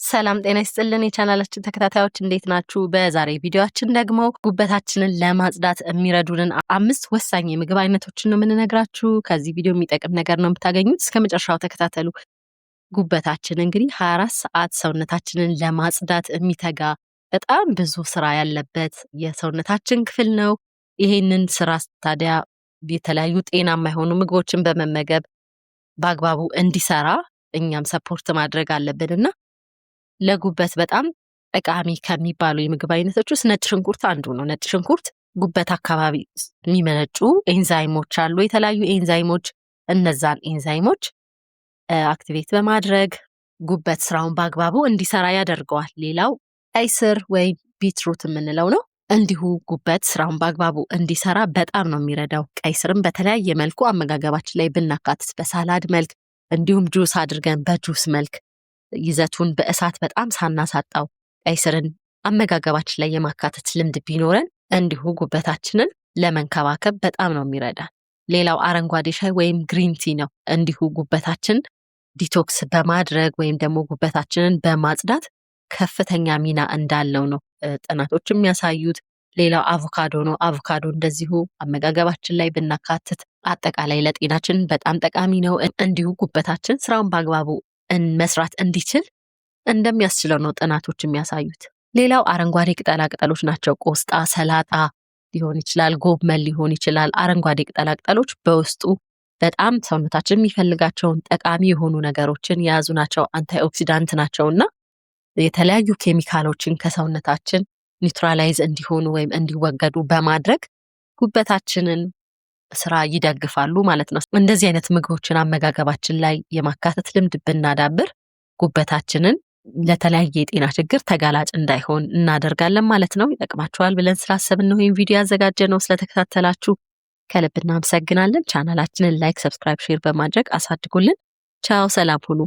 ሰላም ጤና ይስጥልን የቻናላችን ተከታታዮች እንዴት ናችሁ? በዛሬ ቪዲዮአችን ደግሞ ጉበታችንን ለማጽዳት የሚረዱንን 5 ወሳኝ የምግብ አይነቶችን ነው የምንነግራችሁ። ከዚህ ቪዲዮ የሚጠቅም ነገር ነው የምታገኙት። እስከመጨረሻው ተከታተሉ። ጉበታችን እንግዲህ 24 ሰዓት ሰውነታችንን ለማጽዳት የሚተጋ በጣም ብዙ ስራ ያለበት የሰውነታችን ክፍል ነው። ይሄንን ስራ ታዲያ የተለያዩ ጤናማ የሆኑ ምግቦችን በመመገብ በአግባቡ እንዲሰራ እኛም ሰፖርት ማድረግ አለብንና ለጉበት በጣም ጠቃሚ ከሚባሉ የምግብ አይነቶች ውስጥ ነጭ ሽንኩርት አንዱ ነው። ነጭ ሽንኩርት ጉበት አካባቢ የሚመነጩ ኤንዛይሞች አሉ፣ የተለያዩ ኤንዛይሞች። እነዛን ኤንዛይሞች አክቲቬት በማድረግ ጉበት ስራውን በአግባቡ እንዲሰራ ያደርገዋል። ሌላው ቀይ ስር ወይም ቢትሩት የምንለው ነው። እንዲሁ ጉበት ስራውን በአግባቡ እንዲሰራ በጣም ነው የሚረዳው። ቀይ ስርም በተለያየ መልኩ አመጋገባችን ላይ ብናካትት በሳላድ መልክ እንዲሁም ጁስ አድርገን በጁስ መልክ ይዘቱን በእሳት በጣም ሳናሳጣው ቀይ ስርን አመጋገባችን ላይ የማካተት ልምድ ቢኖረን እንዲሁ ጉበታችንን ለመንከባከብ በጣም ነው የሚረዳን። ሌላው አረንጓዴ ሻይ ወይም ግሪን ቲ ነው። እንዲሁ ጉበታችን ዲቶክስ በማድረግ ወይም ደግሞ ጉበታችንን በማጽዳት ከፍተኛ ሚና እንዳለው ነው ጥናቶች የሚያሳዩት። ሌላው አቮካዶ ነው። አቮካዶ እንደዚሁ አመጋገባችን ላይ ብናካትት አጠቃላይ ለጤናችን በጣም ጠቃሚ ነው። እንዲሁ ጉበታችን ስራውን በአግባቡ መስራት እንዲችል እንደሚያስችለው ነው ጥናቶች የሚያሳዩት። ሌላው አረንጓዴ ቅጠላ ቅጠሎች ናቸው። ቆስጣ፣ ሰላጣ ሊሆን ይችላል፣ ጎመን ሊሆን ይችላል። አረንጓዴ ቅጠላ ቅጠሎች በውስጡ በጣም ሰውነታችን የሚፈልጋቸውን ጠቃሚ የሆኑ ነገሮችን የያዙ ናቸው። አንታይኦክሲዳንት ናቸውና የተለያዩ ኬሚካሎችን ከሰውነታችን ኒውትራላይዝ እንዲሆኑ ወይም እንዲወገዱ በማድረግ ጉበታችንን ስራ ይደግፋሉ ማለት ነው። እንደዚህ አይነት ምግቦችን አመጋገባችን ላይ የማካተት ልምድ ብናዳብር ጉበታችንን ለተለያየ የጤና ችግር ተጋላጭ እንዳይሆን እናደርጋለን ማለት ነው። ይጠቅማችኋል ብለን ስላሰብን ነው ይህን ቪዲዮ ያዘጋጀነው። ስለተከታተላችሁ ከልብ እናመሰግናለን። ቻናላችንን ላይክ፣ ሰብስክራይብ፣ ሼር በማድረግ አሳድጉልን። ቻው፣ ሰላም ሁኑ።